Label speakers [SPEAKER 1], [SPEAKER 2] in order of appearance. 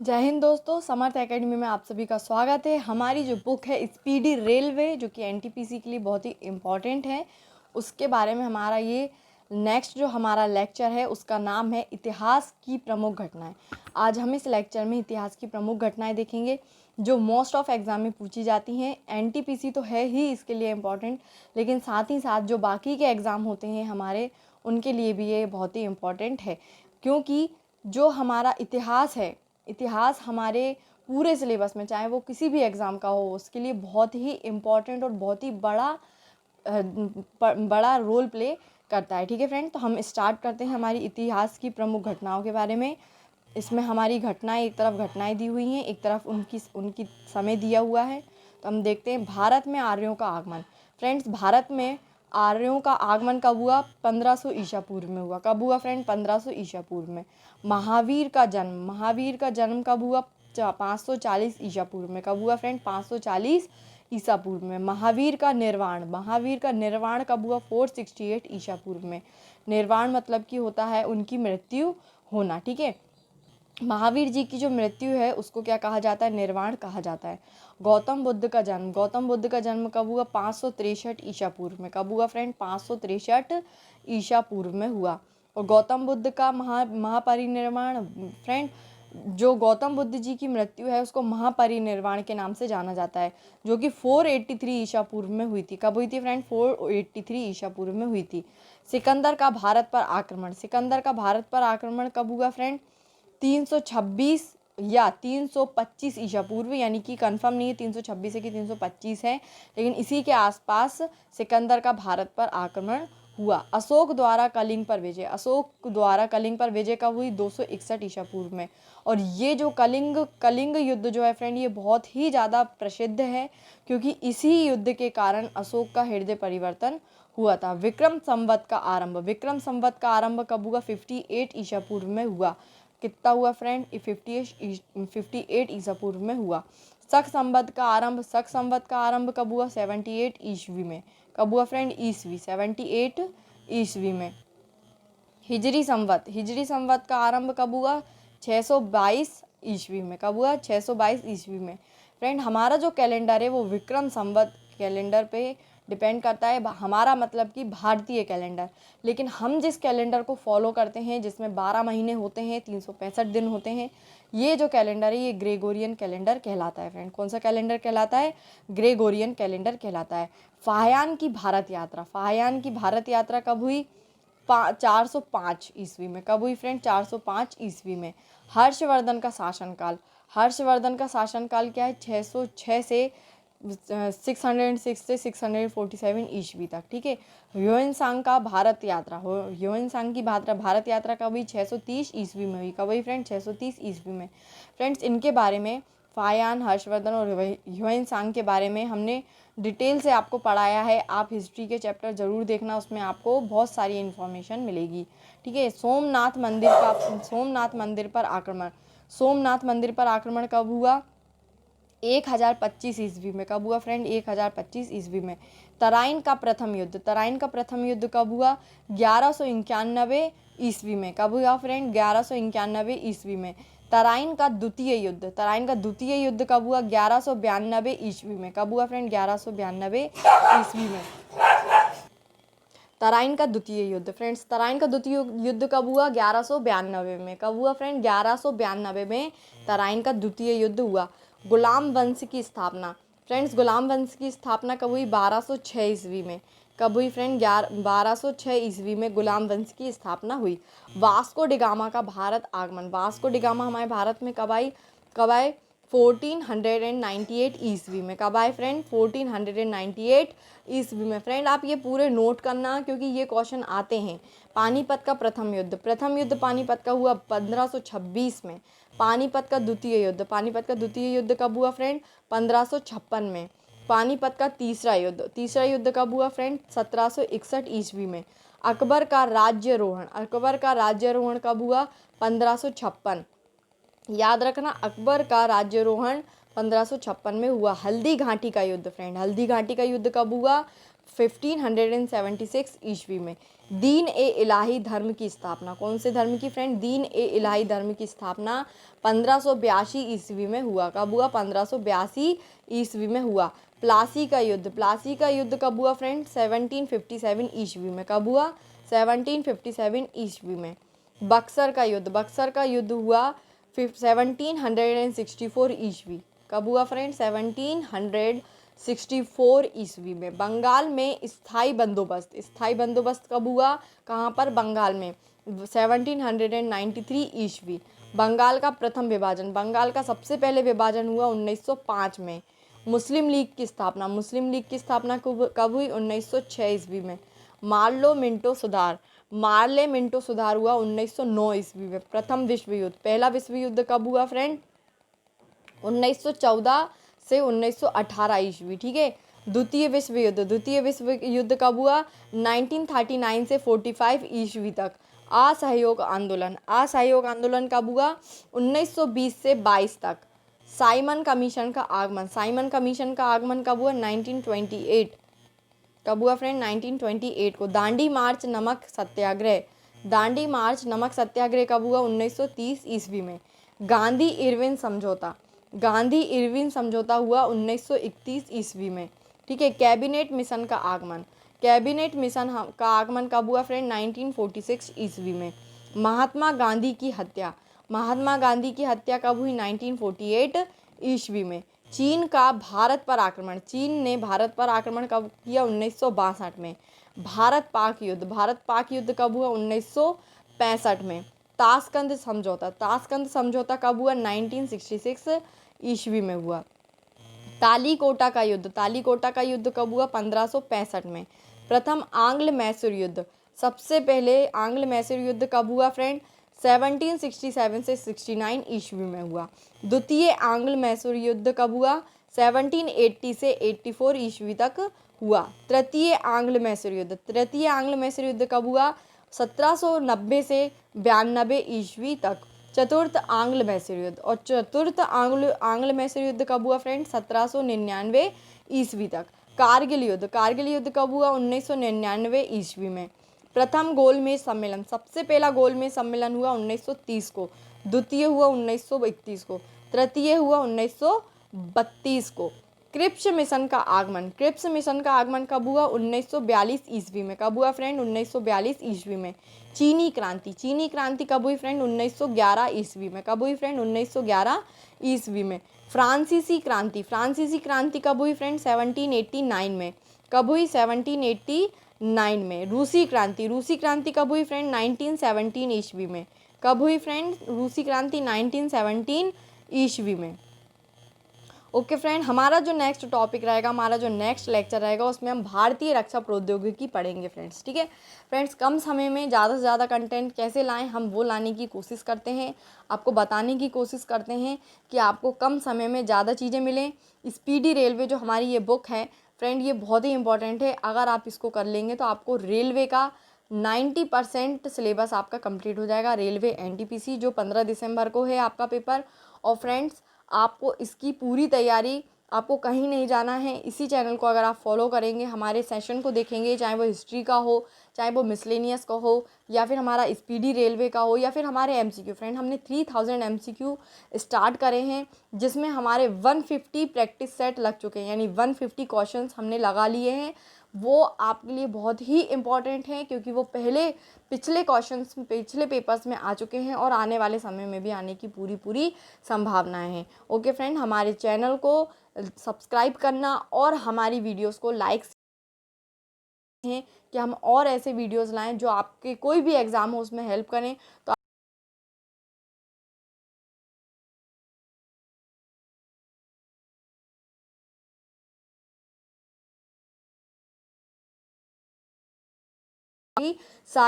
[SPEAKER 1] जय हिंद दोस्तों, समर्थ एकेडमी में आप सभी का स्वागत है। हमारी जो बुक है स्पीडी रेलवे, जो कि एनटीपीसी के लिए बहुत ही इम्पॉर्टेंट है, उसके बारे में हमारा ये नेक्स्ट जो हमारा लेक्चर है उसका नाम है इतिहास की प्रमुख घटनाएं। आज हम इस लेक्चर में इतिहास की प्रमुख घटनाएं देखेंगे जो मोस्ट ऑफ एग्ज़ाम में पूछी जाती हैं। एनटीपीसी तो है ही इसके लिए इम्पॉर्टेंट, लेकिन साथ ही साथ जो बाकी के एग्ज़ाम होते हैं हमारे, उनके लिए भी ये बहुत ही इम्पॉर्टेंट है, क्योंकि जो हमारा इतिहास है, इतिहास हमारे पूरे सिलेबस में, चाहे वो किसी भी एग्ज़ाम का हो, उसके लिए बहुत ही इम्पॉर्टेंट और बहुत ही बड़ा रोल प्ले करता है। ठीक है फ्रेंड, तो हम स्टार्ट करते हैं हमारी इतिहास की प्रमुख घटनाओं के बारे में। इसमें हमारी घटनाएं, एक तरफ घटनाएं दी हुई हैं, एक तरफ उनकी समय दिया हुआ है। तो हम देखते हैं भारत में आर्यों का आगमन। फ्रेंड्स, भारत में आर्यों का आगमन कब हुआ? 1500 ईसा पूर्व में हुआ। कब हुआ फ्रेंड? 1500 ईसा पूर्व में। महावीर का जन्म कब हुआ? 540 ईसा पूर्व में। कब हुआ फ्रेंड? 540 ईसा पूर्व में। महावीर का निर्वाण कब हुआ? 468 ईसा पूर्व में। निर्वाण मतलब कि होता है उनकी मृत्यु होना। ठीक है, महावीर जी की जो मृत्यु है उसको क्या कहा जाता है? निर्वाण कहा जाता है। गौतम बुद्ध का जन्म कब हुआ? 563 ईसा पूर्व में। कब हुआ फ्रेंड? 563 ईसा पूर्व में हुआ। और गौतम बुद्ध का महापरिनिर्वाण, फ्रेंड, जो गौतम बुद्ध जी की मृत्यु है उसको महापरिनिर्वाण के नाम से जाना जाता है, जो कि 483 ईसा पूर्व में हुई थी। कब हुई थी फ्रेंड? 483 ईसा पूर्व में हुई थी। सिकंदर का भारत पर आक्रमण कब हुआ फ्रेंड? 326 या 325 ईसा पूर्व, यानी कि कंफर्म नहीं है 326 है कि 325 है, लेकिन इसी के आसपास सिकंदर का भारत पर आक्रमण हुआ। अशोक द्वारा कलिंग पर विजय कब हुई? 261 ईसा पूर्व में। और ये जो कलिंग युद्ध जो है फ्रेंड, ये बहुत ही ज़्यादा प्रसिद्ध है, क्योंकि इसी युद्ध के कारण अशोक का हृदय परिवर्तन हुआ था। विक्रम संवत का आरंभ कब हुआ? 58 ईसा पूर्व में हुआ। कितना हुआ फ्रेंड? 58 ईसा पूर्व में हुआ। शक संवत का आरंभ कब हुआ? 78 ईस्वी में। कब हुआ फ्रेंड? 78 ईस्वी में। हिजरी संवत का आरंभ कब हुआ? 622 ईस्वी में। कब हुआ? 622 ईस्वी में। फ्रेंड, हमारा जो कैलेंडर है वो विक्रम संवत कैलेंडर पे डिपेंड करता है। हमारा मतलब कि भारतीय कैलेंडर। लेकिन हम जिस कैलेंडर को फॉलो करते हैं, जिसमें 12 महीने होते हैं, 365 दिन होते हैं, ये जो कैलेंडर है ये ग्रेगोरियन कैलेंडर कहलाता है। फ्रेंड, कौन सा कैलेंडर कहलाता है? ग्रेगोरियन कैलेंडर कहलाता है। फाहियान की भारत यात्रा कब हुई? 405 ईस्वी में। कब हुई फ्रेंड? 405 ईस्वी में। हर्षवर्धन का शासनकाल क्या है? 606 से 606 से 647 ईस्वी तक। ठीक है। ह्यूएन की भारत यात्रा कब हुई? 630 ईस्वी में हुई। कब हुई फ्रेंड? 630 ईस्वी में। फ्रेंड्स, इनके बारे में, फाहियान, हर्षवर्धन और ह्यूएन सांग के बारे में हमने डिटेल से आपको पढ़ाया है। आप हिस्ट्री के चैप्टर ज़रूर देखना, उसमें आपको बहुत सारी इन्फॉर्मेशन मिलेगी। ठीक है। सोमनाथ मंदिर पर आक्रमण कब हुआ? 1025 ईस्वी में। कब हुआ फ्रेंड? 1025 ईस्वी में। तराइन का प्रथम युद्ध कब हुआ? 1191 ईस्वी में। कब हुआ फ्रेंड? 1191 ईस्वी में। तराइन का द्वितीय युद्ध कब हुआ? 1192 ईस्वी में। कब हुआ फ्रेंड? 1192 ईस्वी में। तराइन का द्वितीय युद्ध कब हुआ? 1192 में। कब हुआ फ्रेंड? 1192 में तराइन का द्वितीय युद्ध हुआ। गुलाम वंश की स्थापना, फ्रेंड्स, गुलाम वंश की स्थापना कब हुई? 1206 ईस्वी में। कब हुई फ्रेंड? 1206 ईस्वी में गुलाम वंश की स्थापना हुई। वास्को डिगामा का भारत आगमन, वास्को डिगामा हमारे भारत में कब आए? 1498 ईस्वी में। कब आए फ्रेंड? 1498 ईस्वी में। फ्रेंड, आप ये पूरे नोट करना, क्योंकि ये क्वेश्चन आते हैं। पानीपत का प्रथम युद्ध पानीपत का हुआ 1526 में। पानीपत का द्वितीय युद्ध कब हुआ फ्रेंड? 1556 में। पानीपत का तीसरा युद्ध कब हुआ फ्रेंड? 1761 ईस्वी में। अकबर का राज्यारोहण कब हुआ? 1556। याद रखना, अकबर का राज्यारोहण 1556 में हुआ। हल्दी घाटी का युद्ध फ्रेंड, कब हुआ? 1576 ईस्वी में। दीन ए इलाही धर्म की स्थापना, कौन से धर्म की फ्रेंड? दीन ए इलाही धर्म की स्थापना 1582 ईस्वी में हुआ। कब हुआ? 1582 ईस्वी में हुआ। प्लासी का युद्ध, प्लासी का युद्ध कब हुआ फ्रेंड? 1757 ईस्वी में। कब हुआ? 1757 ईस्वी में। बक्सर का युद्ध, बक्सर का युद्ध हुआ 1764 ईस्वी। कब हुआ फ्रेंड? 1764 ईस्वी में। बंगाल में स्थाई बंदोबस्त, स्थाई बंदोबस्त कब हुआ? कहाँ पर? बंगाल में 1793 ईस्वी। बंगाल का प्रथम विभाजन, बंगाल का सबसे पहले विभाजन हुआ 1905 में। मुस्लिम लीग की स्थापना, मुस्लिम लीग की स्थापना कब हुई? 1906 ईस्वी में। मार्लो मिंटो सुधार, मार्ले मिंटो सुधार हुआ 1909 ईस्वी में। प्रथम विश्व युद्ध, पहला विश्व युद्ध कब हुआ फ्रेंड? 1914 से 1918 ईस्वी, ठीक है। द्वितीय विश्व युद्ध, द्वितीय विश्व युद्ध कब हुआ? 1939 से 45 ईस्वी तक। असहयोग आंदोलन, असहयोग आंदोलन कब हुआ? 1920 से 22 तक। साइमन कमीशन का आगमन, साइमन कमीशन का आगमन कब हुआ? 1928। कब हुआ फ्रेंड? 1928 को। दांडी मार्च नमक सत्याग्रह, दांडी मार्च नमक सत्याग्रह कब हुआ? 1930 ईस्वी में। गांधी इरविन समझौता, गांधी इरविन समझौता हुआ 1931 ईस्वी में, ठीक है। कैबिनेट मिशन का आगमन, कैबिनेट मिशन का आगमन कब हुआ फ्रेंड? 1946 ईस्वी में। महात्मा गांधी की हत्या, महात्मा गांधी की हत्या कब हुई? 1948 ईस्वी में। चीन का भारत पर आक्रमण, चीन ने भारत पर आक्रमण कब किया? 1962 में। भारत पाक युद्ध, भारत पाक युद्ध कब हुआ? 1965 में। ताशकंद समझौता, ताशकंद समझौता कब हुआ? 1966 ईस्वी में हुआ। तालीकोटा का युद्ध, तालीकोटा का युद्ध कब हुआ? 1565 में। प्रथम आंग्ल मैसूर युद्ध, सबसे पहले आंग्ल मैसूर युद्ध कब हुआ फ्रेंड? 1767 से 69 ईस्वी में हुआ। द्वितीय आंग्ल मैसूर युद्ध कब हुआ? 1780 से 84 ईस्वी तक हुआ। तृतीय आंग्ल मैसूर युद्ध, तृतीय आंग्ल मैसूर युद्ध कब हुआ? 1790 से 92 ईस्वी तक। चतुर्थ आंग्ल मैसूर युद्ध, और चतुर्थ आंग्ल मैसूर युद्ध कब हुआ फ्रेंड? 1799 ईस्वी तक। कारगिल युद्ध, कारगिल युद्ध कब हुआ? 1999 ईस्वी में। प्रथम गोलमेज सम्मेलन, सबसे पहला गोलमेज सम्मेलन हुआ 1930 को। द्वितीय हुआ 1931 को। तृतीय हुआ 1932 को। क्रिप्स मिशन का आगमन, क्रिप्स मिशन का आगमन कब हुआ? 1942 ईस्वी में। कब हुआ फ्रेंड? 1942 ईस्वी में। चीनी क्रांति, चीनी क्रांति कब हुई फ्रेंड? 1911 ईस्वी में। कब हुई फ्रेंड? 1911 ईस्वी में। फ्रांसीसी क्रांति, फ्रांसीसी क्रांति कब हुई फ्रेंड? 1789 में। कब हुई? 1789 में। रूसी क्रांति, रूसी क्रांति कब हुई फ्रेंड? 1917 ईस्वी में। कब हुई फ्रेंड? रूसी क्रांति 1917 ईस्वी में। ओके फ्रेंड, हमारा जो नेक्स्ट टॉपिक रहेगा, हमारा जो नेक्स्ट लेक्चर रहेगा, उसमें हम भारतीय रक्षा प्रौद्योगिकी पढ़ेंगे फ्रेंड्स, ठीक है। फ्रेंड्स, कम समय में ज़्यादा से ज़्यादा कंटेंट कैसे लाएं, हम वो लाने की कोशिश करते हैं, आपको बताने की कोशिश करते हैं कि आपको कम समय में ज़्यादा चीज़ें मिलें। स्पीडी रेलवे जो हमारी ये बुक है फ्रेंड, ये बहुत ही इंपॉर्टेंट है। अगर आप इसको कर लेंगे तो आपको रेलवे का 90% सिलेबस आपका कंप्लीट हो जाएगा। रेलवे एनटीपीसी जो 15 दिसंबर को है आपका पेपर। और फ्रेंड्स, आपको इसकी पूरी तैयारी, आपको कहीं नहीं जाना है। इसी चैनल को अगर आप फॉलो करेंगे, हमारे सेशन को देखेंगे, चाहे वो हिस्ट्री का हो, चाहे वो मिसलेनियस का हो, या फिर हमारा स्पीडी रेलवे का हो, या फिर हमारे एमसीक्यू। फ्रेंड, हमने 3000 एमसीक्यू स्टार्ट करे हैं, जिसमें हमारे 150 प्रैक्टिस सेट लग चुके हैं, यानी 150 क्वेश्चंस हमने लगा लिए हैं। वो आपके लिए बहुत ही इम्पॉर्टेंट है, क्योंकि वो पिछले क्वेश्चंस पिछले पेपर्स में आ चुके हैं, और आने वाले समय में भी आने की पूरी संभावनाएं हैं। ओके फ्रेंड, हमारे चैनल को सब्सक्राइब करना और हमारी वीडियोस को लाइक हैं कि हम और ऐसे वीडियोस लाएं जो आपके कोई भी एग्ज़ाम हो उसमें हेल्प करें। तो